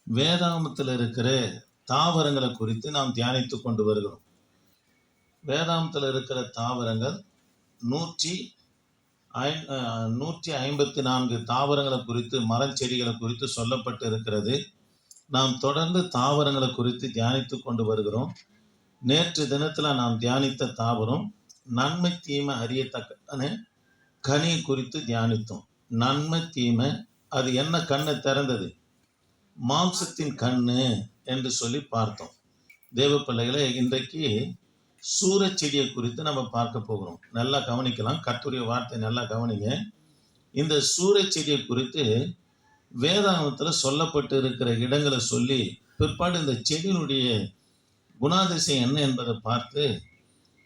வேதாகமத்தில் இருக்கிற தாவரங்களை குறித்து நாம் தியானித்து கொண்டு வருகிறோம். வேதாகமத்தில் இருக்கிற தாவரங்கள் 154 தாவரங்களை குறித்து, மரச்செடிகளை குறித்து சொல்லப்பட்டு இருக்கிறது. நாம் தொடர்ந்து தாவரங்களை குறித்து தியானித்து கொண்டு வருகிறோம். நேற்று தினத்தில் நாம் தியானித்த தாவரம் நன்மை தீமை அறியத்தக்க கனி குறித்து தியானித்தோம். நன்மை தீமை, அது என்ன கண்ணை திறந்தது? மாம்சத்தின் கண்ணு என்று சொல்லி பார்த்தோம். தேவ பிள்ளைகளே, இன்றைக்கு சூரச்செடியை குறித்து நம்ம பார்க்க போகிறோம். நல்லா கவனிக்கலாம், கர்த்தருடைய வார்த்தை நல்லா கவனிங்க. இந்த சூரச்செடியை குறித்து வேதாகமத்தில் சொல்லப்பட்டு இருக்கிற இடங்களை சொல்லி பிற்பாடு இந்த செடியினுடைய குணாதிசயம் என்ன என்பதை பார்த்து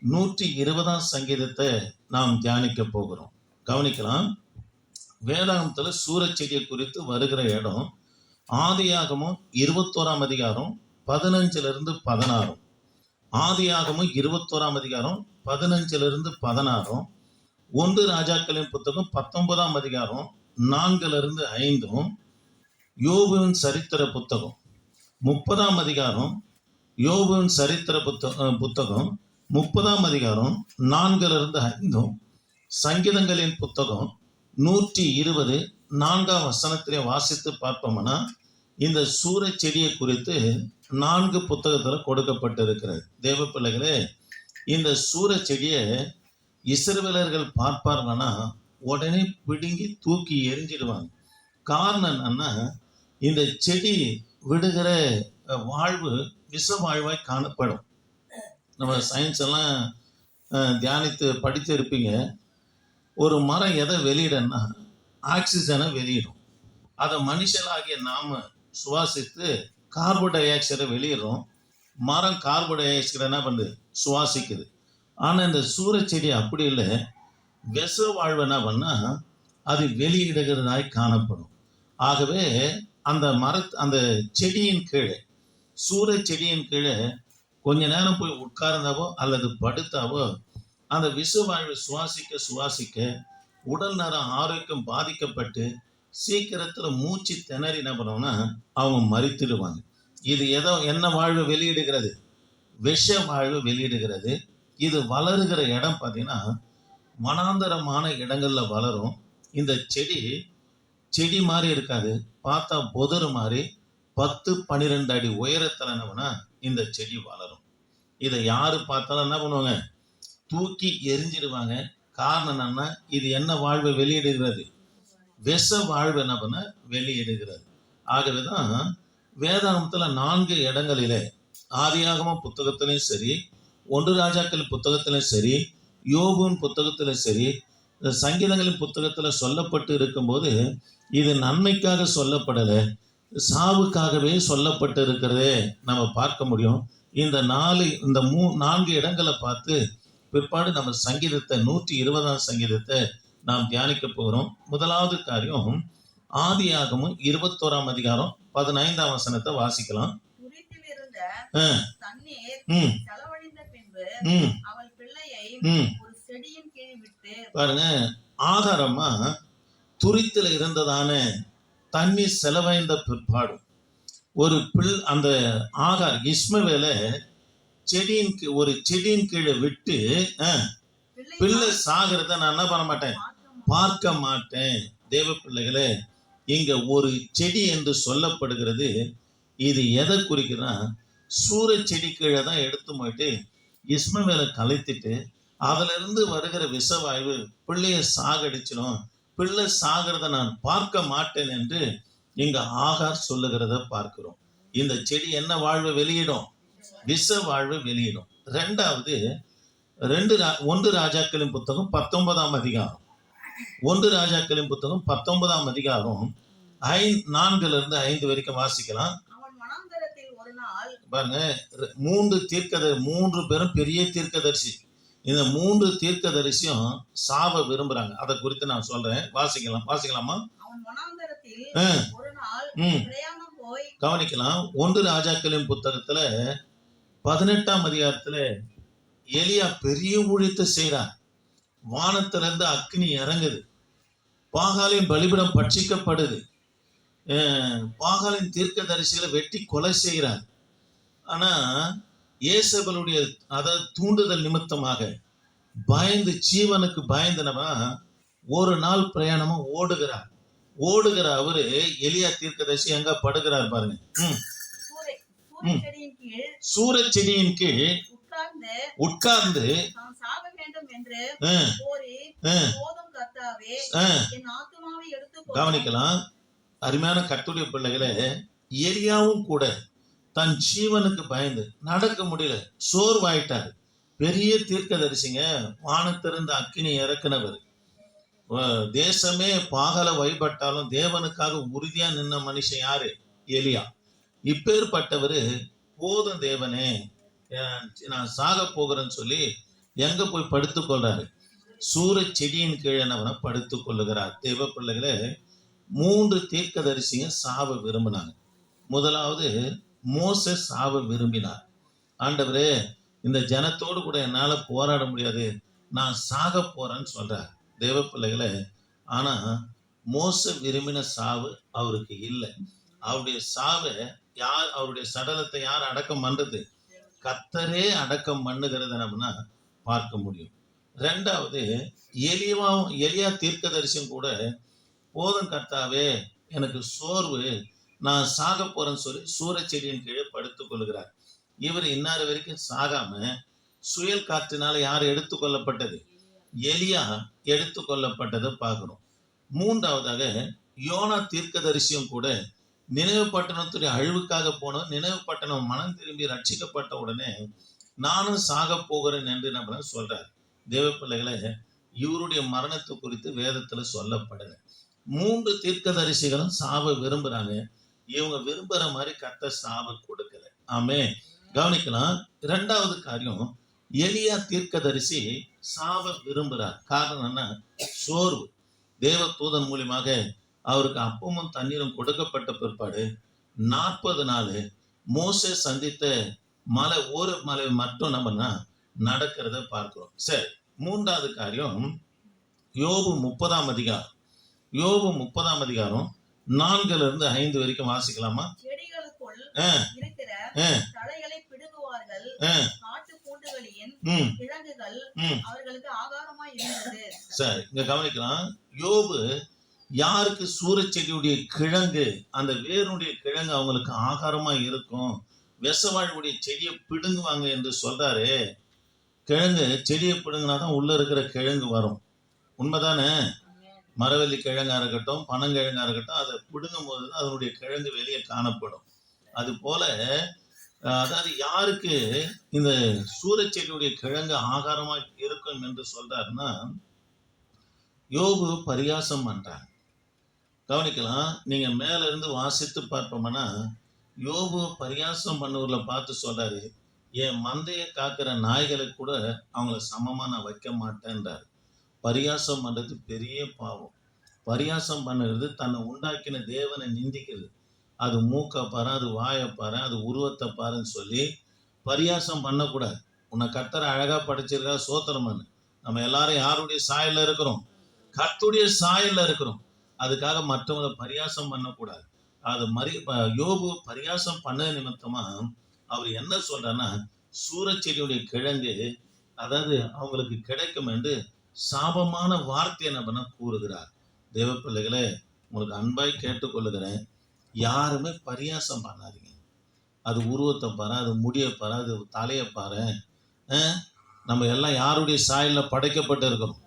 120ஆம் சங்கீதத்தை நாம் தியானிக்க போகிறோம். கவனிக்கலாம். வேதாகமத்தில் சூரச்செடியை குறித்து வருகிற இடம் ஆதியாகமம் 21ஆம் அதிகாரம் 15 16. ஆதியாகமம் 21ஆம் அதிகாரம் 15 16. 1 ராஜாக்களின் புத்தகம் 19ஆம் அதிகாரம் 4 5. யோபுவின் சரித்திர புத்தகம் 30ஆம் அதிகாரம், யோபுவின் சரித்திர புத்தகம் 30ஆம் அதிகாரம் 4 5. சங்கீதங்களின் புத்தகம் 120 4ஆம் வசனத்திலே வாசித்து பார்ப்போம்னா இந்த சூரச்செடியை குறித்து 4 புத்தகத்தில் கொடுக்கப்பட்டிருக்கிறது. தேவ பிள்ளைகளே, இந்த சூரச்செடியை இஸ்ரவேலர்கள் பார்ப்பார்கள்னா உடனே பிடுங்கி தூக்கி எரிஞ்சிடுவாங்க. காரணம் என்னன்னா, இந்த செடி விடுகிற வாழ்வு விஷ வாழ்வாய் காணப்படும். நம்ம சயின்ஸ் எல்லாம் தியானித்து படித்து இருப்பீங்க. ஒரு மரம் எதை வெளியிடன்னா ஆக்சிஜனை வெளியிடும். அதை மனுஷனாகிய நாம சுவாசித்து கார்பன் டை ஆக்சைடை வெளியிடுறோம். மரம் கார்பன் டை ஆக்சைடை என்ன பண்ணுது? சுவாசிக்குது. ஆனால் இந்த சூரச்செடி அப்படி இல்லை. விஷ வாழ்வு என்ன பண்ணால் அது வெளியிடுகிறதாய் காணப்படும். ஆகவே அந்த செடியின் கீழே, சூரச்செடியின் கீழே கொஞ்ச நேரம் போய் உட்கார்ந்தாவோ அல்லது படுத்தாவோ அந்த விஷ வாழ்வை சுவாசிக்க உடல் நலம் ஆரோக்கியம் பாதிக்கப்பட்டு சீக்கிரத்தில் மூச்சு திணறி என்ன பண்ணோம்னா அவங்க மரித்திடுவாங்க. இது என்ன வாழ்வு வெளியிடுகிறது? விஷ வாழ்வு வெளியிடுகிறது. இது வளருகிற இடம் பார்த்தீங்கன்னா வனாந்தரமான இடங்களில் வளரும். இந்த செடி மாதிரி இருக்காது, பார்த்தா பொதறு மாதிரி 10-12 அடி உயரத்தில் என்னன்னா இந்த செடி வளரும். இதை யாரு பார்த்தாலும் என்ன பண்ணுவாங்க? தூக்கி எரிஞ்சிடுவாங்க. காரணம் என்னன்னா, இது என்ன வாழ்வை வெளியிடுகிறது? விஷ வாழ்வு என்ன பண்ண வெளியிடுகிறது. ஆகவேதான் வேதாகமத்தில் 4 இடங்களிலே, ஆதியாகம புத்தகத்திலையும் சரி, 1 ராஜாக்கள் புத்தகத்திலும் சரி, யோபுவின் புத்தகத்திலும் சரி, சங்கீதங்களின் புத்தகத்தில் சொல்லப்பட்டு இருக்கும்போது இது நன்மைக்காக சொல்லப்படலை, சாவுக்காகவே சொல்லப்பட்டு இருக்கிறதே நம்ம பார்க்க முடியும். இந்த 4 இடங்களை பார்த்து பிற்பாடு நம்ம சங்கீதத்தை 120ஆம் சங்கீதத்தை நாம் தியானிக்க போகிறோம். முதலாவது காரியம் ஆதியாகமம் 21ஆம் அதிகாரம் 15ஆம் வசனத்தை வாசிக்கலாம். பாருங்க, ஆதாரமா துரித்தில் இருந்ததான தண்ணீர் செலவைந்த பிற்பாடு அந்த ஆகார் இஸ்மவேலை ஒரு செடியின் கீழே விட்டு பிள்ளை சாகிறத நான் என்ன பண்ண மாட்டேன்? பார்க்க மாட்டேன். தேவ பிள்ளைகளே, இங்க ஒரு செடி என்று சொல்லப்படுகிறது. இது எதை குறிக்கிறா? சூரச்செடி கீழே தான் எடுத்து போயிட்டு இஸ்மவேலை கலைத்துட்டு அதுல இருந்து வருகிற விஷவாயு பிள்ளைய சாகடிச்சிடும். பிள்ளை சாகிறத நான் பார்க்க மாட்டேன் என்று இங்க ஆகார் சொல்லுகிறத பார்க்கிறோம். இந்த செடி என்ன வாழ்வு வெளியிடும்? விஷ வாழ்வு வெளியிடும். ரெண்டாவது 1 ராஜாக்களின் புத்தகம் 19ஆம் அதிகாரம், 1 ராஜாக்களின் புத்தகம் 19ஆம் அதிகாரம் 4 5 வரைக்கும் வாசிக்கலாம். பாருங்க, 3 பேரும் பெரிய தீர்க்கதரிசி. இந்த 3 தீர்க்கதரிசியும் சாவ விரும்புறாங்க. அதை குறித்து நான் சொல்றேன். வாசிக்கலாமா? கவனிக்கலாம். 1 ராஜாக்களின் புத்தகத்துல 18ஆம் அதிகாரத்துல எலியா பெரிய ஊழியத்தை செய்யறார். வானத்திலிருந்து அக்னி இறங்குது, பாகாலின் பலிபீடம் பட்சிக்கப்படுது. பாகாலின் தீர்க்கதரிசிகளை வெட்டி கொலை செய்கிறார். ஆனா ஏசபலுடைய அதாவது தூண்டுதல் நிமித்தமாக பயந்து ஜீவனுக்கு பயந்தனவா ஒரு நாள் பிரயாணமா ஓடுகிற அவரு எலியா தீர்க்கதரிசி எங்க படுகிறார் பாருங்க. சூரச்செடியின் கீழ் உட்கார்ந்து கவனிக்கலாம். அருமையான கர்த்தருடைய பிள்ளைகளே, எலியாவும் கூட தன் ஜீவனுக்கு பயந்து நடக்க முடியல, சோர்வாயிட்டார். பெரிய தீர்க்கதரிசிங்க, வானத்திலிருந்து அக்கினி இறக்குனவர், தேசமே பாகல வழிபட்டாலும் தேவனுக்காக உறுதியா நின்ன மனுஷன் யாரு? எலியா. இப்பேற்பட்டவர் போதும் தேவனே, நான் சாக போகிறேன்னு சொல்லி எங்க போய் படுத்துக் கொள்றாரு? சூர செடியின் கீழனவனை படுத்துக் கொள்ளுகிறார். தேவ பிள்ளைகளே, 3 தீர்க்கதரிசிங்க சாவ விரும்பினாங்க. முதலாவது மோசே சாவ விரும்பினார். ஆண்டவரே, இந்த ஜனத்தோடு கூட என்னால போராட முடியாது, நான் சாக போறேன்னு சொல்றார். தேவ பிள்ளைகளே, ஆனா மோசே விரும்பின சாவு அவருக்கு இல்லை. அவருடைய சாவை யார், அவருடைய சடலத்தை யார் அடக்கம் பண்றது? கர்த்தரே அடக்கம் பண்ணுகிறத நம்மனா பார்க்க முடியும். 2வது எலியா தீர்க்கதரிசியும் கூட போதும் கர்த்தாவே, எனக்கு சோர்வு, நான் சாக போறேன்னு சொல்லி சூரச்செடியின் கீழே படுத்துக் கொள்கிறார். இவர் இன்னார வரைக்கும் சாகாம சுயல் காற்றினால யார் எடுத்துக்கொள்ளப்பட்டது? எலியா எடுத்துக்கொள்ளப்பட்டதை பார்க்கணும். 3வதாக யோனா தீர்க்கதரிசியும் கூட நினைவு பட்டணத்துடைய அழிவுக்காக போன நினைவு பட்டணம் மனம் திரும்பி ரட்சிக்கப்பட்ட உடனே நானும் சாக போகிறேன் என்று நம்ம சொல்றார். தேவ பிள்ளைகளை, இவருடைய மரணத்தை குறித்து வேதத்துல சொல்லப்படல. 3 தீர்க்கதரிசிகளும் சாவ விரும்புறாங்க. இவங்க விரும்புற மாதிரி கர்த்தர் சாவ கொடுக்கல. ஆமே, கவனிக்கலாம். 2வது காரியம், எலியா தீர்க்கதரிசி சாவ விரும்புறார். காரணம் என்ன? சோர்வு. தேவ தூதன் மூலியமாக அவருக்கு அப்பமும் தண்ணீரும் கொடுக்கப்பட்ட பிற்பாடு 40 நாள் மோசே சந்தித்த மலை, ஒரு மலை மட்டும் நம்ம நடக்கிறத பார்க்கிறோம். சரி, 3வது காரியம், யோபு 30ஆம் அதிகாரம். யோபு 30ஆம் அதிகாரம் 4-5 வரைக்கும் வாசிக்கலாமா? சரி, இங்க கவனிக்கலாம். யோபு யாருக்கு சூரச்செடியுடைய கிழங்கு, அந்த வேருடைய கிழங்கு அவங்களுக்கு ஆகாரமா இருக்கும், விஷவாழ்வுடைய செடியை பிடுங்குவாங்க என்று சொல்றாரு. கிழங்கு செடியை பிடுங்கினாதான் உள்ள இருக்கிற கிழங்கு வரும். உண்மைதானே? மரவள்ளி கிழங்கா இருக்கட்டும், பனங்கிழங்கா இருக்கட்டும், அதை பிடுங்கும் போது அதனுடைய கிழங்கு வெளியே காணப்படும். அது போல அதாவது யாருக்கு இந்த சூரச்செடியுடைய கிழங்கு ஆகாரமா இருக்கும் என்று சொல்றாருன்னா, யோபு பரியாசம் பண்றாங்க. கவனிக்கலாம். நீங்க மேல இருந்து வாசித்து பார்ப்போம்னா, யோபு பரியாசம் பண்ணவர்களை பார்த்து சொல்றாரு, என் மந்தையை காக்கிற நாய்களுக்கு கூட அவங்கள சமமா நான் வைக்க மாட்டேன்றாரு. பரியாசம் பண்றது பெரிய பாவம். பரியாசம் பண்ணுறது தன்னை உண்டாக்கின தேவனை நிந்திக்கிறது. அது மூக்கை பாரு, அது வாயை பாரு, அது உருவத்தை பாருன்னு சொல்லி பரியாசம் பண்ணக்கூடாது. உன்னை கர்த்தரை அழகா படைச்சிருக்கா, சோத்திரம் பண்ணு. நம்ம எல்லாரும் யாருடைய சாயல்ல இருக்கிறோம்? கர்த்தருடைய சாயல்ல இருக்கிறோம். அதுக்காக மற்றவங்களை பரியாசம் பண்ணக்கூடாது. அது யோபு பரியாசம் பண்ண நிமித்தமா அவர் என்ன சொல்றாருன்னா, சூரச்செடியுடைய கிழங்கு அதாவது அவங்களுக்கு கிடைக்கும் என்று சாபமான வார்த்தையை நம்ம கூறுகிறார். தேவ பிள்ளைகளே, உங்களுக்கு அன்பாய் கேட்டுக்கொள்ளுகிறேன், யாருமே பரியாசம் பண்ணாதீங்க. அது உருவத்தை பாரு, அது முடியை பாரு, அது தலையை பாரு. நம்ம எல்லாம் யாருடைய சாயல்ல படைக்கப்பட்டு இருக்கிறோம்?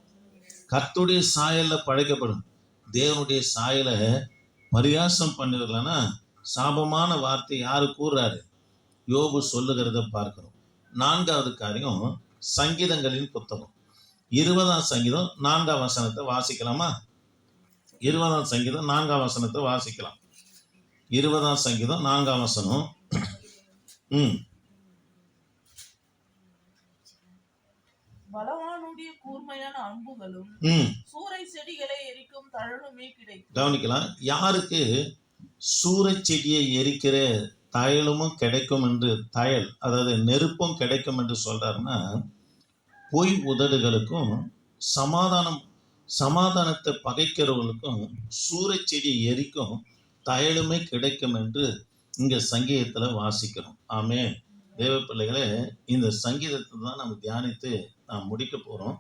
கர்த்தருடைய சாயல்ல படைக்கப்படும். தேவனுடைய சாயலை பரியாசம் பண்ணுவீர்கள்னா சாபமான வார்த்தை யாரு கூறுறாரு? யோபு சொல்லுகிறத பார்க்கிறோம். 4வது காரியம், சங்கீதங்களின் புத்தகம் 20ஆம் சங்கீதம் 4ஆம் வசனத்தை வாசிக்கலாமா? 20ஆம் சங்கீதம் 4ஆம் வசனத்தை வாசிக்கலாம். 20ஆம் சங்கீதம் 4ஆம் வசனம். பலவானுடைய கூர்மையான அம்புகளும் சூறை செடிகளை எரிக்கும் தழலுமே கிடைக்கும். கவனிக்கலாம். யாருக்கு சூறை செடியை எரிக்கிற தயலுமும் கிடைக்கும் என்று, தயல் அதாவது நெருப்பும் கிடைக்கும் என்று சொல்றாருன்னா, பொய் உதடுகளுக்கும் சமாதானத்தை பகைக்கிறவர்களுக்கும் சூறை செடியை எரிக்கும் தயலுமே கிடைக்கும் என்று இங்க சங்கீதத்துல வாசிக்கிறோம். ஆமென். தேவ பிள்ளைகளே, இந்த சங்கீதத்தை தான் நம்ம தியானித்து நாம் முடிக்க போறோம்.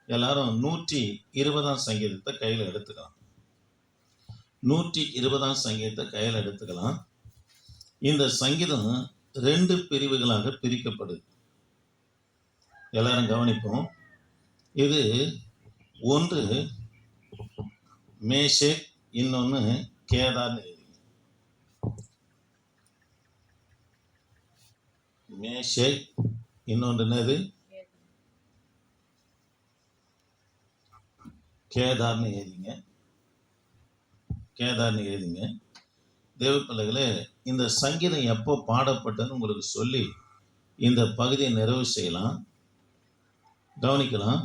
எல்லாரும் 120ஆம் சங்கீதத்தை கையில எடுத்துக்கலாம். 120ஆம் சங்கீதத்தை கையில எடுத்துக்கலாம். இந்த சங்கீதம் 2 பிரிவுகளாக பிரிக்கப்படுது. எல்லாரும் கவனிப்போம். இது ஒன்று மேஷேக், இன்னொன்னு கேதார்னு எழுதி. மேஷேக், இன்னொன்று என்னது? கேதார்னு எழுதிங்க. கேதார்னு எழுதிங்க. தேவ பிள்ளைகளே, இந்த சங்கீதம் எப்போ பாடப்பட்டதுன்னு உங்களுக்கு சொல்லி இந்த பகுதியை நிறைவு செய்யலாம். கவனிக்கலாம்.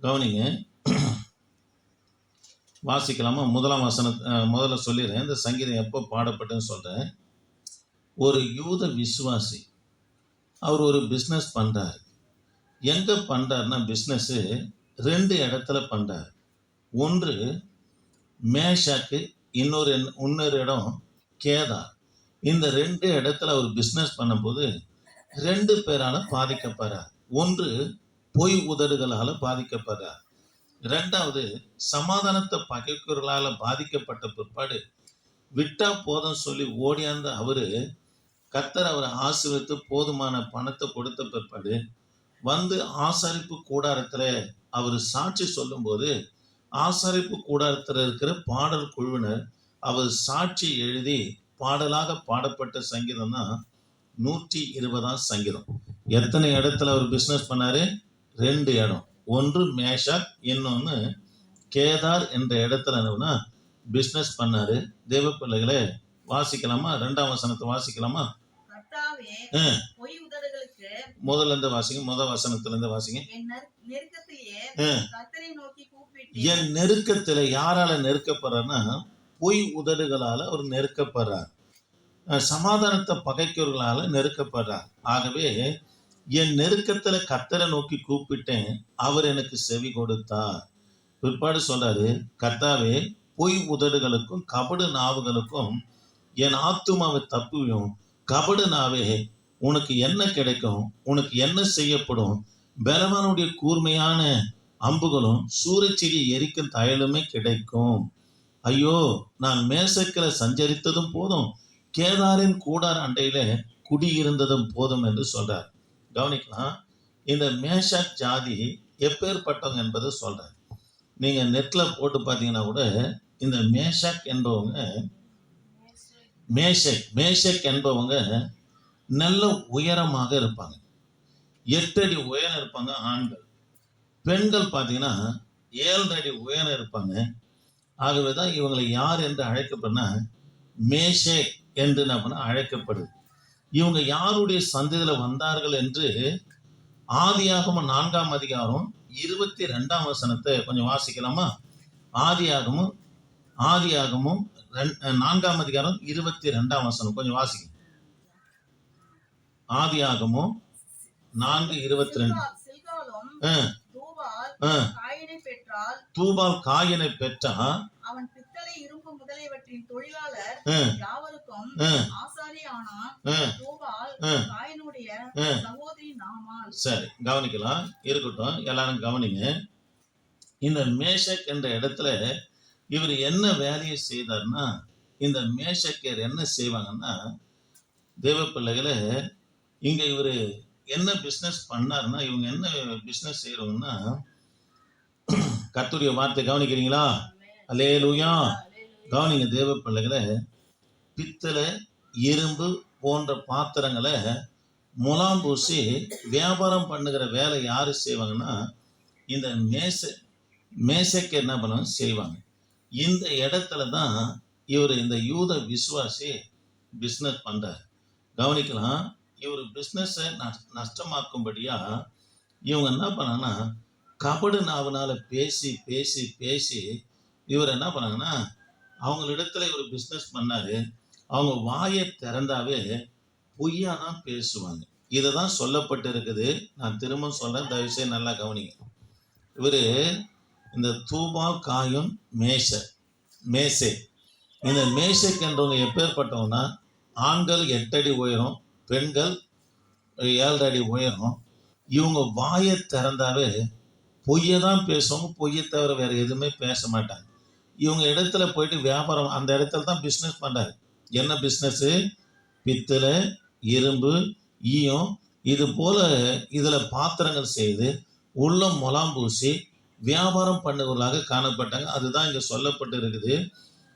கவனிங்க. வாசிக்கலாமா? முதலாம் முதல்ல சொல்லிடுறேன். இந்த சங்கீதம் எப்போ பாடப்பட்டதுன்னு சொல்றேன். ஒரு யூத விசுவாசி, அவர் ஒரு பிஸ்னஸ் பண்றாரு. எங்க பண்றாருன்னா பிஸ்னஸ் 2 இடத்துல பண்றாரு. ஒன்று மேஷாக்கு, இன்னொரு இடம் கேதார். இந்த 2 இடத்துல அவர் பிஸ்னஸ் பண்ணும்போது 2 பேரால பாதிக்கப்படுறார். ஒன்று பொய் உதடுகளால பாதிக்கப்படுறார். 2வது சமாதானத்தை பகைக்கிறவர்களால பாதிக்கப்பட்ட பிற்பாடு விட்டா போதும் சொல்லி ஓடியாந்த அவரு, கர்த்தர் அவரை ஆசீர்வதித்து போதுமான பணத்தை கொடுத்த பிற்பாடு வந்து ஆசாரிப்பு கூடாரத்துல அவர் சாட்சி சொல்லும்போது, ஆசாரிப்பு கூடாரத்தில் இருக்கிற பாடல் குழுவினர் அவர் சாட்சி எழுதி பாடலாக பாடப்பட்ட சங்கீதம் தான் 120ஆம் சங்கீதம். எத்தனை இடத்துல அவர் பிசினஸ் பண்ணாரு? 2 இடம். ஒன்று மேஷாக், இன்னொன்னு கேதார் என்ற இடத்துல பிசினஸ் பண்ணாரு. தேவ பிள்ளைகளே, வாசிக்கலாமா? 2ஆம் வசனத்தை வாசிக்கலாமா? முதல்ல இருந்து வாசிங்க. முதல் வசனத்துல இருந்து வாசிங்க. என் நெருக்கத்துல யாரால நெருக்கப்படுறன்னா பொய் உதடுகளால அவர் நெருக்கப்படுறார். சமாதானத்தை பகைக்கிறவர்களால நெருக்கப்படுறார். ஆகவே என் நெருக்கத்துல கர்த்தரை நோக்கி கூப்பிட்டேன், அவர் எனக்கு செவி கொடுத்தார். பிற்பாடு சொல்றாரு, கர்த்தாவே பொய் உதடுகளுக்கும் கபடு நாவுகளுக்கும் என் ஆத்துமாவை தப்புவியும். கபடு நாவே, உனக்கு என்ன கிடைக்கும்? உனக்கு என்ன செய்யப்படும்? பலவானுடைய கூர்மையான அம்புகளும் சூரச்செடி எரிக்கும் தயலுமே கிடைக்கும். ஐயோ, நான் மேசக்கில சஞ்சரித்ததும் போதும், கேதாரின் கூடார அண்டையில குடியிருந்ததும் போதும் என்று சொல்றார். கவனிக்கலாம். இந்த மேஷாக் ஜாதி எப்பேற்பட்டவங்க என்பதை சொல்றார். நீங்க நெட்ல போட்டு பார்த்தீங்கன்னா கூட இந்த மேஷாக் என்பவங்க, மேஷக் என்பவங்க நல்ல உயரமாக இருப்பாங்க. 8 அடி உயரம் இருப்பாங்க ஆண்கள். பெண்கள் பார்த்தீங்கன்னா 7 அடி உயரம் இருப்பாங்க. ஆகவேதான் இவங்களை யார் என்று அழைக்கப்படுனா மேஷேக் என்று அழைக்கப்படுது. இவங்க யாருடைய சந்ததியில வந்தார்கள் என்று ஆதியாகமம் 4ஆம் அதிகாரம் 22ஆம் வசனத்தை கொஞ்சம் வாசிக்கலாமா? ஆதியாகமும் 4ஆம் அதிகாரம் 22ஆம் வசனம் கொஞ்சம் வாசிக்க. ஆதியாகமும் 4:22. தூபால் காயினை பெற்றால் அவன் பித்தளை இரும்பு முதலியவற்றின் தொழிலாளர் யாவருக்கும் ஆசாரி ஆனான். தூபால் காயினுடைய சகோதரி நாமால். சரி, கவனிக்கலாம். இருக்கட்டும், எல்லாரும் கவனிங்க. இந்த மேஷக் என்ற இடத்துல இவர் என்ன வேலையை செய்தார்னா, இந்த மேஷக்கர் என்ன செய்வாங்கன்னா, தேவ பிள்ளைகளை, இங்க இவர் என்ன பிசினஸ் பண்ணாருன்னா, இவங்க என்ன பிசினஸ் செய்யறவங்கன்னா, கர்த்தருடைய வார்த்தை கவனிக்கிறீங்களா? அல்லேலூயா. கவனிங்க தேவ பிள்ளைகளை, பித்தளை இரும்பு போன்ற பாத்திரங்களை முலாம் பூசி வியாபாரம் பண்ணுகிற வேலை யாரு செய்வாங்கன்னா, இந்த மேசக்கு என்ன பண்ணுவாங்க செய்வாங்க. இந்த இடத்துல தான் இவர் இந்த யூத விசுவாசி பிஸ்னஸ் பண்றார். கவனிக்கலாம். இவர் பிஸ்னஸை நஷ்டமாக்கும்படியா இவங்க என்ன பண்ணாங்கன்னா, கபடு நாவனால பேசி பேசி பேசி இவர் என்ன பண்ணாங்கன்னா, அவங்களிடத்துல இவர் பிஸ்னஸ் பண்ணாரு. அவங்க வாயை திறந்தாவே பொய்யா தான் பேசுவாங்க. இதை தான் சொல்லப்பட்டு இருக்குது. நான் திரும்ப சொல்றேன், தயவுசெய்து நல்லா கவனிங்க. இவரு இந்த தூபா காயும் மேசே இந்த மேஷக் என்றவங்க எப்பேற்பட்டவங்கன்னா, ஆண்கள் 8 அடி உயரம், பெண்கள் 7 அடி உயரம். இவங்க வாயை திறந்தாவே பொய்யை தான் பேசுவாங்க, பொய்யை தவிர வேற எதுவுமே பேச மாட்டாங்க. இவங்க இடத்துல போயிட்டு வியாபாரம், அந்த இடத்துல தான் பிஸ்னஸ் பண்றாரு. என்ன பிஸ்னஸ்? பித்தளை, இரும்பு, ஈயம், இது போல இதுல பாத்திரங்கள் செய்து உள்ள முலாம் பூசி வியாபாரம் பண்ணுவர்களாக காணப்பட்டாங்க. அதுதான் இங்க சொல்லப்பட்டு இருக்குது.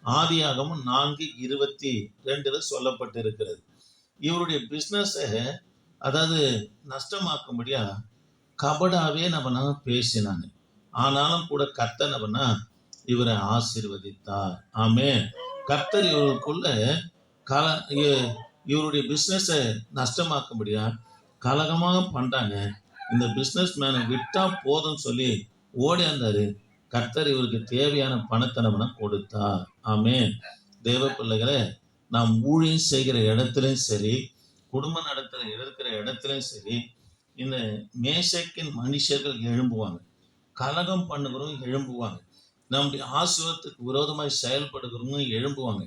ஆதியாகமம் 4:22 சொல்லப்பட்டு இருக்கிறது. இவருடைய பிஸ்னஸை அதாவது நஷ்டமாக்கும்படியா கபடாவே நம்ம பேசினாங்க. ஆனாலும் கூட கர்த்தர் நம்மனா இவரை ஆசீர்வதித்தார். ஆமென். கர்த்தர் இவருக்குள்ள இவருடைய பிஸ்னஸை நஷ்டமாக்கும்படியா கலகமாக பண்றாங்க. இந்த பிஸ்னஸ் மேனை விட்டா போதும் சொல்லி ஓடியாந்தாரு. கர்த்தர் இவருக்கு தேவையான பணத்தை நம்ம கொடுத்தார். ஆமென். தேவ பிள்ளைகளை, நாம் ஊழியம் செய்கிற இடத்துலையும் சரி, குடும்ப நடத்துகிற இருக்கிற இடத்துலையும் சரி, இந்த மேஷக்கின் மனுஷர்கள் எழும்புவாங்க, கலகம் பண்ணுகிறவங்க எழும்புவாங்க, நம்முடைய ஆசீர்வாதத்துக்கு விரோதமாய் செயல்படுகிறவங்க எழும்புவாங்க.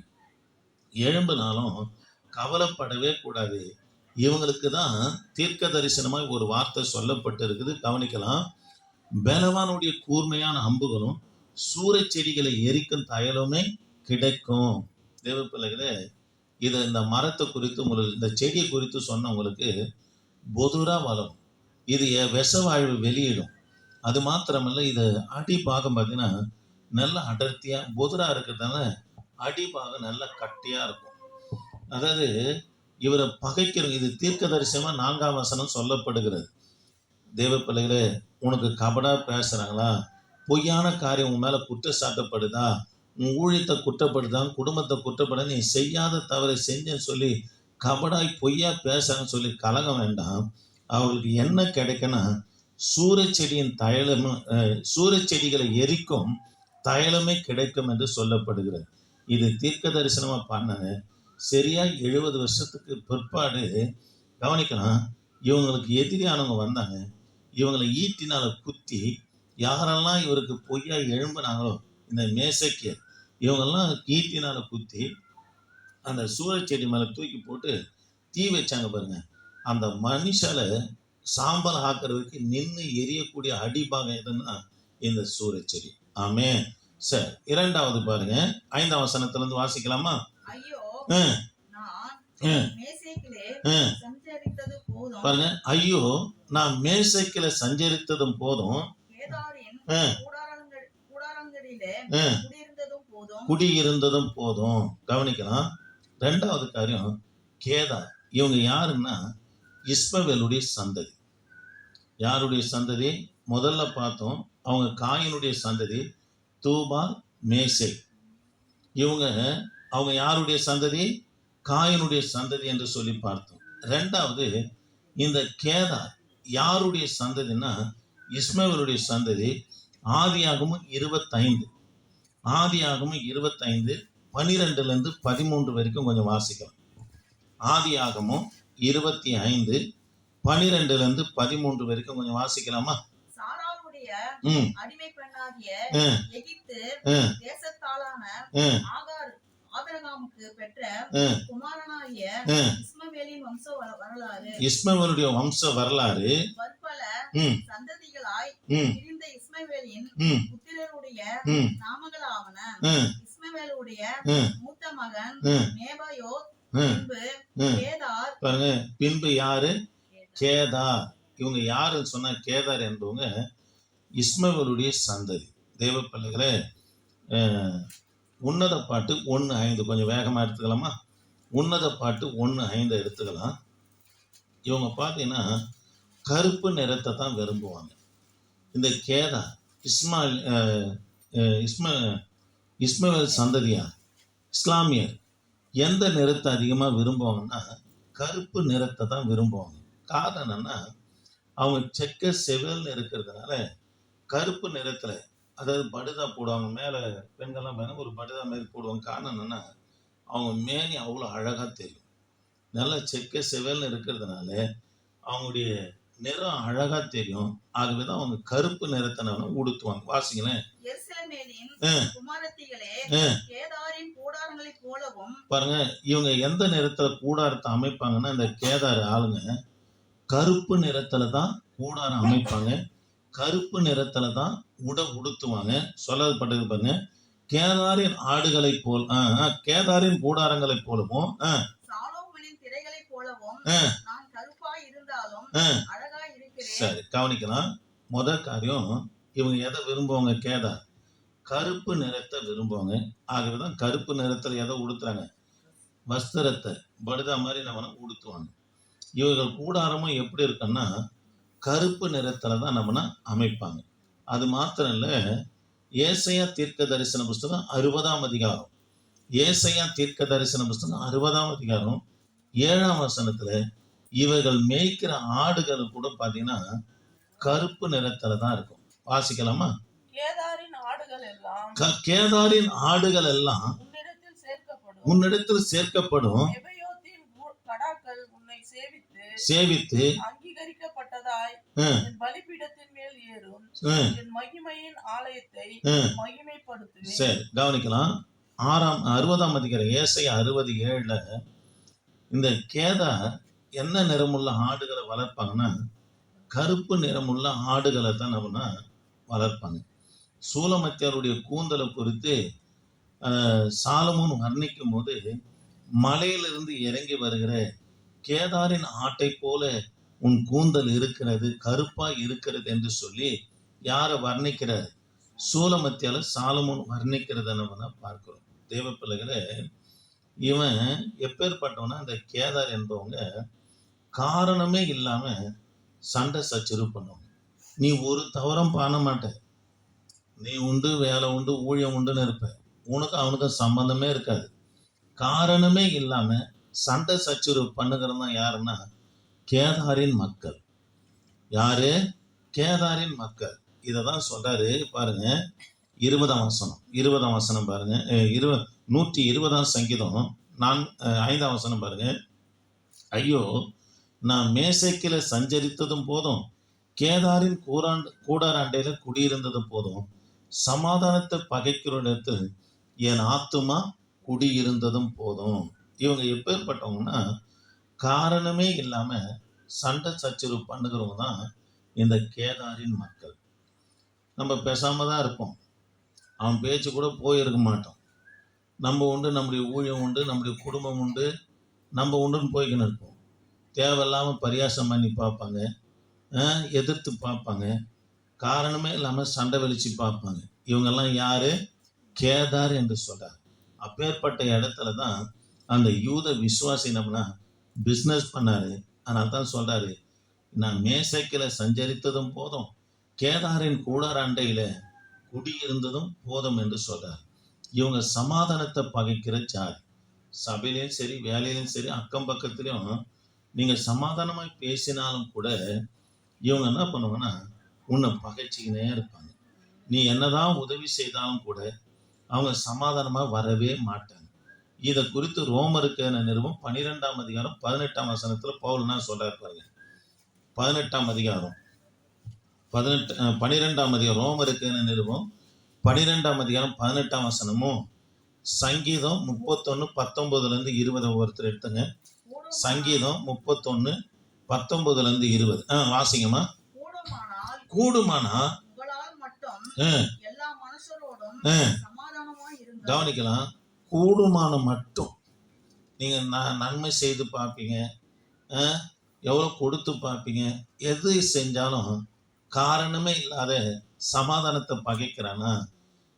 எழும்பினாலும் கவலைப்படவே கூடாது. இவங்களுக்கு தான் தீர்க்க தரிசனமாய் ஒரு வார்த்தை சொல்லப்பட்டு இருக்குது. கவனிக்கலாம். பலவானுடைய கூர்மையான அம்புகளும் சூறைச் செடிகளை எரிக்கும் தைலமே கிடைக்கும். தேவ பிள்ளைகளே, இதை இந்த மரத்தை குறித்து உங்களுக்கு, இந்த செடியை குறித்து சொன்ன உங்களுக்கு பொதுரா வளரும். இது விஷ வாழ்வு வெளியிடும். அது மாத்திரமல்ல, இது அடிபாகம் பார்த்தீங்கன்னா நல்ல அடர்த்தியா பொதுரா இருக்கிறதுனால அடிபாகம் நல்ல கட்டியா இருக்கும். அதாவது இவரை பகைக்கிற, இது தீர்க்க தரிசனமா 4ஆம் வசனம் சொல்லப்படுகிறது. தேவ பிள்ளைகளே, உனக்கு கபடா பேசுறாங்களா, பொய்யான காரியம் உன் மேல குற்றச்சாட்டப்படுதா, உன் ஊழியத்தை குற்றப்படுதான், குடும்பத்தை குற்றப்பட, நீ செய்யாத தவறை செஞ்சேன்னு சொல்லி கபடாய் பொய்யா பேசுறான்னு சொல்லி கலங்க வேண்டாம். அவங்களுக்கு என்ன கிடைக்குன்னா, சூறைச் செடியின் தைலமும் சூறைச் செடிகளை எரிக்கும் தைலமே கிடைக்கும் என்று சொல்லப்படுகிறது. இது தீர்க்க தரிசனமா பண்ணாங்க. சரியா 70 வருஷத்துக்கு பிற்பாடு கவனிக்கலாம், இவங்களுக்கு எதிரியானவங்க வந்தாங்க. இவங்களை ஈட்டினால குத்தி யாரெல்லாம் இவருக்கு பொய்யா எழும்பினாங்களோ, இந்த மேசக்கியர், இவங்கெல்லாம் ஈட்டினால குத்தி அந்த சூறைச் செடி மேல தூக்கி போட்டு தீ வச்சாங்க பாருங்க. அந்த மனுஷால சாம்பல் ஆக்கிறதுக்கு நின்று எரியக்கூடிய அடிபாகம் எதுன்னா இந்த சூறைச் செடி. ஆமே. சரி, 2வது பாருங்க, 5ஆம் வசனத்துல இருந்து வாசிக்கலாமா? பாருங்க. ஐயோ, நான் மேசைக்கில சஞ்சரித்ததும் போதும், குடியிருந்ததும் போதும். கவனிக்கலாம். 2வது காரியம், கேதார். இவங்க யாருன்னா இஸ்மவேலுடைய சந்ததி. யாருடைய சந்ததி? முதல்ல பார்த்தோம், அவங்க காயினுடைய சந்ததி, தூபா, மேசை. அவங்க யாருடைய சந்ததி? காயினுடைய சந்ததி என்று சொல்லி பார்த்தோம். 2வது, இந்த கேதார் யாருடைய சந்ததினா இஸ்மவேலுடைய சந்ததி. ஆதியாகமம் 25, ஆதியாகமம் 25 12ல இருந்து 13 வரைக்கும் கொஞ்சம் வாசிக்கலாம். ஆதியாகமம் 25 12ல இருந்து 13 வரைக்கும் கொஞ்சம் வாசிக்கலாமா? அடிமை பெண்ணாகிய எகிப்து தேசத்தாளான ஆபிரகாமுக்கு பெற்ற குமாரனாகிய இஸ்மவேலின் வம்ச வரலாறு. இஸ்மவேலுடைய வம்ச வரலாறு. பற்பல சந்ததிகளாய் இருந்த இஸ்மவேலின் புத்திரருடைய நாமங்களாவன. இஸ்மவேலுடைய மூத்த மகன் நேபாயோத், பின்பு கேதார். பாருங்க, பின்பு யாரு? கேதார். இவங்க யாருன்னு சொன்னா கேதார் என்பவங்க இஸ்மவேலுடைய சந்ததி. தேவ பிள்ளைகளே, உன்னத பாட்டு 1:5 கொஞ்சம் வேகமா எடுத்துக்கலாமா? உன்னத பாட்டு 1:5 எடுத்துக்கலாம். இவங்க பார்த்தீங்கன்னா கருப்பு நிறத்தை தான் விரும்புவாங்க. இந்த கேதார் இஸ்மவேல் சந்ததியா இஸ்லாமியர் எந்த நிறத்தை அதிகமாக விரும்புவாங்கன்னா கருப்பு நிறத்தை தான் விரும்புவாங்க. காரணம் என்னன்னா, அவங்க செக்க செவல்னு இருக்கிறதுனால கருப்பு நிறத்துல, அதாவது படுதா போடுவாங்க மேலே, பெண்கள்லாம் மேலே ஒரு படுதா மாதிரி போடுவாங்க. காரணம் என்னன்னா, அவங்க மேனி அவ்வளோ அழகா தெரியும். நல்லா செக்க செவல்னு இருக்கிறதுனால அவங்களுடைய நிறம் அழகா தெரியும். ஆகவேதான் அவங்க கருப்பு நிறத்தை உடுத்துவாங்க. வாசிங்களேன். குமாரத்திகளே, கேதாரின் கூடாரங்கள் கூடாரங்களைப் போலவும் பாருங்க, இவங்க எந்த நிறத்துல கூடாரத்தை அமைப்பாங்கன்னா, இந்த கேதார் ஆளுங்க கருப்பு நிறத்துல தான் கூடாரம் அமைப்பாங்க. கருப்பு நிறத்துல தான் உடுத்துவாங்க. சொல்லப்பட்டது பாருங்க, கேதாரின் ஆடுகளை போல் கேதாரின் கூடாரங்களை போலவும் சாலோமோனின் திரைகளைப் போலவும் ஆ. நான் கருப்பாய் இருந்தாலும் ஆ. அழகாய் இருக்கிறேன். சரி, கவனிக்கலாம். முதல் காரியம், இவங்க எதை விரும்புவாங்க? கேதார் கருப்பு நிறத்தை விரும்புவாங்க. ஆகவேதான் கருப்பு நிறத்துல எதை உடுத்துறாங்க? வஸ்திரத்தை படுதா மாதிரி நம்ம உடுத்துவாங்க. இவர்கள் கூடாரமும் எப்படி இருக்குன்னா கருப்பு நிறத்துல தான் நம்ம அமைப்பாங்க. அது மாத்திரம் இல்ல, ஏசாயா தீர்க்க தரிசன புஸ்தகம் 60ஆம் அதிகாரம், ஏசாயா தீர்க்க தரிசன புஸ்தகம் 60ஆம் அதிகாரம் 7ஆம் வசனத்துல இவர்கள் மேய்க்கிற ஆடுகள் கூட பாத்தீங்கன்னா கருப்பு நிறத்துல தான் இருக்கும். வாசிக்கலாமா? கேதாரின் ஆடுகள் எல்லாம் கேதாரின் ஆடுகள் எல்லாம் உன்னிடத்தில் சேர்க்கப்படும். நெபயோத்தின் கடாக்கள் உன்னை சேவித்து அங்கீகரிக்கப்பட்டதாய் என் பலிபீடத்தின் மேல் ஏறும். என் மகிமையின் ஆலயத்தை மகிமைப்படுத்துவேன். சரி, கவனிக்கலாம். 60ஆம் அதிகாரம் ஏசாயா 67ல இந்த கேதார் என்ன நிறமுள்ள ஆடுகளை வளர்ப்பாங்கன்னா கருப்பு நிறமுள்ள ஆடுகளை தான் நம்ம வளர்ப்பாங்க. சூலமத்தியாருடைய கூந்தலை குறித்து சாலமோன் வர்ணிக்கும் போது, மலையிலிருந்து இறங்கி வருகிற கேதாரின் ஆட்டை போல உன் கூந்தல் இருக்கிறது, கருப்பா இருக்கிறது என்று சொல்லி யாரை வர்ணிக்கிறார்? சூலமத்தியால சாலமோன் வர்ணிக்கிறத நம்ம பார்க்கிறோம். தேவ பிள்ளைகளே, இவன் எப்பேற்பட்டவனா, இந்த கேதார் என்பவங்க காரணமே இல்லாம சண்டை சச்சரவு பண்ணுவாங்க. நீ ஒரு தவறும் பண்ண மாட்ட, நீ உண்டு வேலை உண்டு ஊழியம் உண்டுன்னு இருப்ப, உனக்கு அவனுக்கும் சம்பந்தமே இருக்காது. காரணமே இல்லாம சண்டை சச்சரவு பண்ணுகிறது தான் யாருன்னா கேதாரின் மக்கள். யாரு? கேதாரின் மக்கள். இததான் சொல்றாரு பாருங்க, 20ஆம் வசனம் பாருங்க, 120ஆம் சங்கீதம் 5ஆம் வசனம் பாருங்க. ஐயோ, நான் மேசைக்கில சஞ்சரித்ததும் போதும், கேதாரின் கூடாராண்டையில குடியிருந்ததும் போதும், சமாதானத்தை பகைக்கிற இடத்தில் என் ஆத்துமா குடியிருந்ததும் போதும். இவங்க எப்பேற்பட்டவங்கன்னா காரணமே இல்லாம சண்டை சச்சரவு பண்ணுகிறவங்க தான் இந்த கேதாரின் மக்கள். நம்ம பேசாம தான் இருப்போம், அவன் பேச்சு கூட போயிருக்க மாட்டோம். நம்ம உண்டு, நம்முடைய ஊழியம் உண்டு, நம்முடைய குடும்பம் உண்டு, நம்ம உண்டுன்னு போய்க்கின்னு இருப்போம். தேவையில்லாமல் பரியாசம் பண்ணி பார்ப்பாங்க, எதிர்த்து பார்ப்பாங்க, காரணமே இல்லாமல் சண்டை வெளிச்சு பார்ப்பாங்க. இவங்கெல்லாம் யாரு? கேதார் என்று சொல்றார். அப்பேற்பட்ட இடத்துல தான் அந்த யூத விசுவாசி நம்மனா பிஸ்னஸ் பண்ணாரு. அதனால தான் சொல்றாரு, நான் மேசைக்கில சஞ்சரித்ததும் போதும், கேதாரின் கூடாராண்டையில குடியிருந்ததும் போதும் என்று சொல்றார். இவங்க சமாதானத்தை பகைக்கிற ஜாதி. சபையிலையும் சரி, வேலையிலையும் சரி, அக்கம் பக்கத்துலையும் நீங்க சமாதானமாய் பேசினாலும் கூட இவங்க என்ன பண்ணுவாங்கன்னா உன்னை பகைச்சிக்கினே இருப்பாங்க. நீ என்னதான் உதவி செய்தாலும் கூட அவங்க சமாதானமா வரவே மாட்டாங்க. இதை குறித்து ரோமருக்கு நிறுவம் 12ஆம் அதிகாரம் 18ஆம் வசனத்துல பவுல் என்ன சொல்றாரு பாருங்க. 12ஆம் அதிகாரம் 12ஆம் அதிகாரம் ரோமருக்கு நிறுவம் 12ஆம் அதிகாரம் 18ஆம் வசனமும், சங்கீதம் 31:19-20 ஒருத்தர் எடுத்துங்க. சங்கீதம் 31:19-20 வாசிங்கம்மா. கூடுமானா கவனிக்கலாம், கூடுமான மட்டும் நீங்க நன்மை செய்து பார்ப்பீங்க, எவ்வளவு கொடுத்து பார்ப்பீங்க. எது செஞ்சாலும் காரணமே இல்லாத சமாதானத்தை பகைக்கிறானா,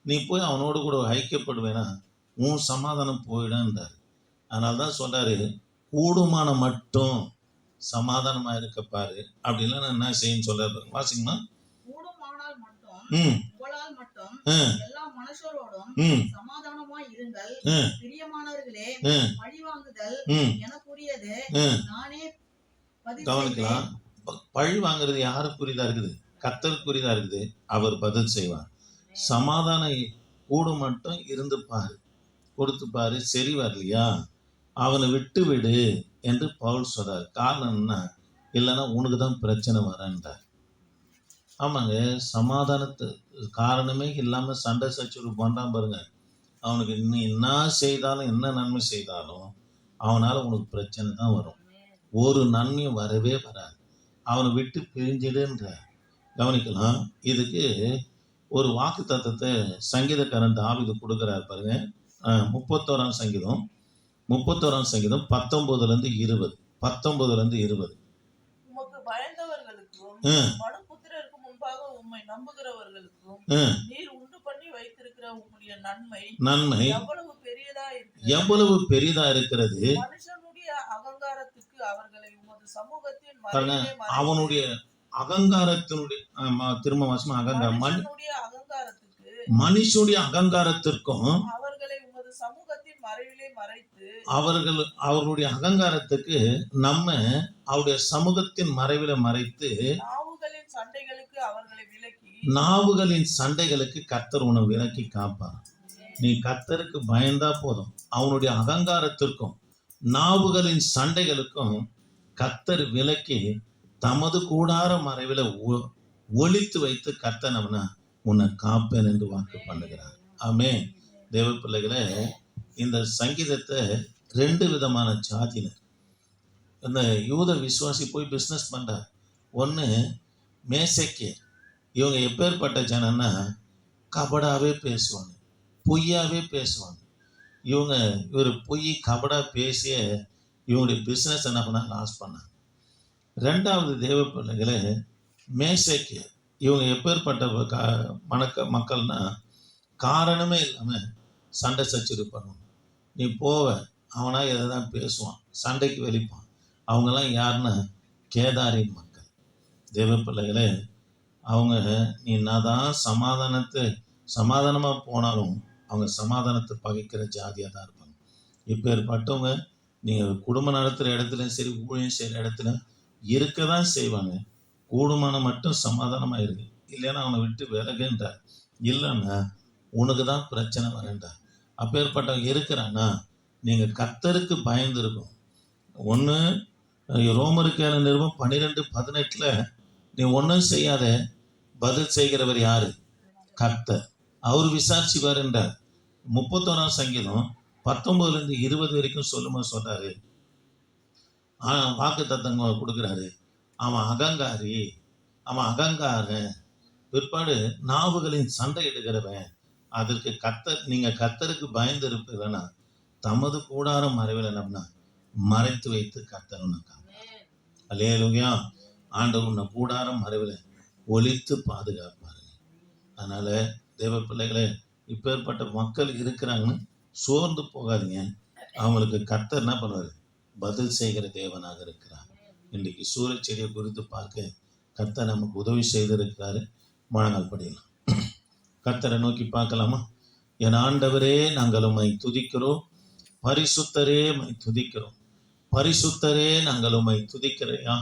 நீ போய் அவனோடு கூட ஐக்கியப்படுவேனா, உன் சமாதானம் போயிடுன்றாரு. அதனால தான் சொல்றாரு, கூடுமான மட்டும் சமாதானமா இருக்க பாரு. அப்படின்லாம் நான் என்ன செய்யன்னு சொல்றாரு. வாசிங்கம்மா. எல்லா மனுஷரோடும் சமாதானமாய் இருங்கள், பிரியமானவர்களே. பழிவாங்குதல் எனக்குரியது, நானே கவனிக்கலாம். பழி வாங்குறது யாருக்குரியதா இருக்குது? கர்த்தருக்குரியதா இருக்குது. அவர் பதில் செய்வார். சமாதானம் கூடு மட்டும் இருந்து பாரு, கொடுத்து பாரு, சரி வரலையா அவனை விட்டு விடு என்று பவுல் சொல்றார். காரணம் என்ன? இல்லைன்னா உனக்கு தான் பிரச்சனை வரன்றார். ஆமாங்க, சமாதானத்து காரணமே இல்லாம சண்டை சச்சரவு பண்றான் பாருங்க, அவனுக்கு நீ என்ன செய்தாலும் என்ன நன்மை செய்தாலும் அவனால உனக்கு பிரச்சனை தான் வரும். ஒரு நன்மையும் வரவே வராது. அவனை விட்டு பிரிஞ்சிடுன்ற கவனிக்கலாம். இதுக்கு ஒரு வாக்கு தத்தத்தை சங்கீதக்காரன் தாவீது கொடுக்குறாரு பாருங்க. 31ஆம் சங்கீதம் 19-20. 19-20. உமக்கு பயந்தவர்களுக்கும் மனுபுத்திரருக்கு முன்பாக உம்மை நம்புகிறவர்களுக்கும் நீர் உண்டு பண்ணி வைத்திருக்கிற உம்முடைய நன்மை எவ்வளவு பெரியதா இருக்கிறது. மனுஷனுடைய அகங்காரத்துக்கு அவர்களை உமது சமூகத்தின் அவனுடைய அகங்காரத்தினுடைய திரும்ப வாசமா அகங்காரம் மனுஷனுடைய அகங்காரத்திற்கும் அவர்களை உமது சமூகத்தின் மறைவிலே மறைத்து அவர்களுடைய அகங்காரத்துக்கு நம்ம அவருடைய சமூகத்தின் மறைவில மறைத்து நாவுகளின் சண்டைகளுக்கு கர்த்தர் உன்னை விலக்கி காப்பார். நீ கர்த்தருக்கு பயந்தா போதும். அவனுடைய அகங்காரத்திற்கும் நாவுகளின் சண்டைகளுக்கும் கர்த்தர் விலக்கி தமது கூடார மறைவில ஒளித்து வைத்து கர்த்தர் உன்னை காப்பேன் என்று வாக்கு பண்ணுகிறார். ஆமென். தேவ பிள்ளைகளே, இந்த சங்கீதத்தை 2 விதமான ஜாதியினர். இந்த யூத விசுவாசி போய் பிஸ்னஸ் பண்றார். ஒன்று மேசேக்கியர். இவங்க எப்பேற்பட்ட ஜனன்னா கபடாவே பேசுவாங்க, பொய்யாவே பேசுவாங்க. இவர் பொய் கபடா பேசிய இவங்களுடைய பிஸ்னஸ் என்ன பண்ண லாஸ் பண்ணாங்க. 2வது தேவ பிள்ளைகளே மேசேக்கியர். இவங்க எப்பேற்பட்ட மக்கள்னா காரணமே இல்லாமல் சண்டை சச்சரவு பண்ணுவாங்க. நீ போவ அவனா எதை தான் பேசுவான், சண்டைக்கு வெளிப்பான். அவங்கெல்லாம் யாருன்னா கேதாரின் மக்கள். தேவ பிள்ளைகளே, அவங்க நீ என்னதான் சமாதானமாக போனாலும் அவங்க சமாதானத்தை பகைக்கிற ஜாதியாக தான் இருப்பாங்க. இப்பேற்பட்டவங்க நீங்கள் குடும்பம் நடத்துகிற இடத்துலையும் சரி, ஊழியம் செய்கிற இடத்துல இருக்க தான் செய்வாங்க. கூடுமான மட்டும் சமாதானமாக இருக்கு, இல்லைன்னா அவனை விட்டு விலகுன்றார். இல்லைன்னா உனக்கு தான் பிரச்சனை வரேன்றார். அப்பேற்பட்டவங்க இருக்கிறான்னா நீங்கள் கர்த்தருக்கு பயந்து இருக்கும். ஒன்று ரோமருக்கு நிருபம் 12:18 நீ ஒன்றும் செய்யாத, பதில் செய்கிறவர் யாரு? கர்த்தர். அவர் விசாரிச்சுவார் என்றார். 31ஆம் சங்கீதம் 19-20 வரைக்கும் சொல்லும்போது சொல்றாரு, வாக்கு தத்தங்க கொடுக்குறாரு. அவன் அகங்காரி, அவன் அகங்காரன், பிற்பாடு நாவுகளின் சண்டை எடுக்கிறவன். அதற்கு நீங்க கர்த்தருக்கு பயந்து இருப்பீங்கன்னா தமது கூடாரம் மறைவில் என்னன்னா மறைத்து வைத்து கர்த்தர் உனக்கு அல்லேலூயா. ஆண்டவர் உன்னை கூடாரம் மறைவில் ஒளித்து பாதுகாப்பாருங்க. அதனால தேவ பிள்ளைகளே, இப்பேற்பட்ட மக்கள் இருக்கிறாங்கன்னு சோர்ந்து போகாதீங்க. அவங்களுக்கு கர்த்தர் என்ன பண்ணுவார்? பதில் செய்கிற தேவனாக இருக்கிறார். இன்றைக்கு சூரியச்செடியை குறித்து பார்க்க கர்த்தர் நமக்கு உதவி செய்திருக்கிறாரு. முழங்கால் படியலாம். கர்த்தரை நோக்கி பார்க்கலாமா? என் ஆண்டவரே, நாங்கள் உம்மை துதிக்கிறோம். பரிசுத்தரே உம்மை துதிக்கிறோம். பரிசுத்தரே நாங்கள் உம்மை துதிக்கிறையா.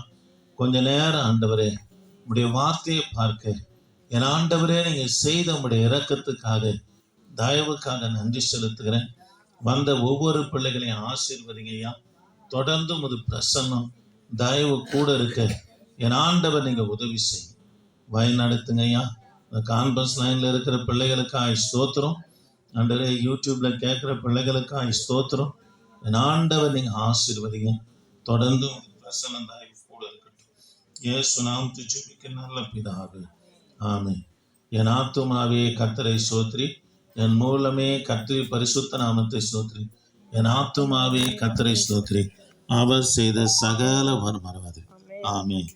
கொஞ்ச நேரம் ஆண்டவரே உடைய வார்த்தையை பார்க்க, என் ஆண்டவரே நீங்கள் செய்த உடைய இரக்கத்துக்காக, தயவுக்காக நன்றி செலுத்துகிறேன். வந்த ஒவ்வொரு பிள்ளைகளையும் ஆசீர்வதிங்கய்யா. தொடர்ந்து உமது பிரசன்னம் தயவு கூட இருக்க என் ஆண்டவர் நீங்க உதவி செய்யும், வழி நடத்துங்கய்யா. கான்ஃபரன்ஸ் லைன்ல இருக்கிற பிள்ளைகளுக்கு ஸ்தோத்திரம். ஆண்டவரே, யூடியூப்ல கேட்கிற பிள்ளைகளுக்கு ஸ்தோத்திரம். என் ஆண்டவர் நீங்க ஆசீர்வதிங்க. தொடர்ந்து பிரசன்னம் தயவு கூட இருக்கட்டும். இயேசு நாமத்தை ஜெபிக்க நல்ல பிதாவே, ஆமென். என் ஆத்துமாவே கர்த்தரை ஸ்தோத்திரி, என் மூலமே கர்த்தரை பரிசுத்த நாமத்தை ஸ்தோத்திரி. என் ஆத்துமாவே கர்த்தரை ஸ்தோத்திரி, அவர் செய்த சகல மறவாது. ஆமென்.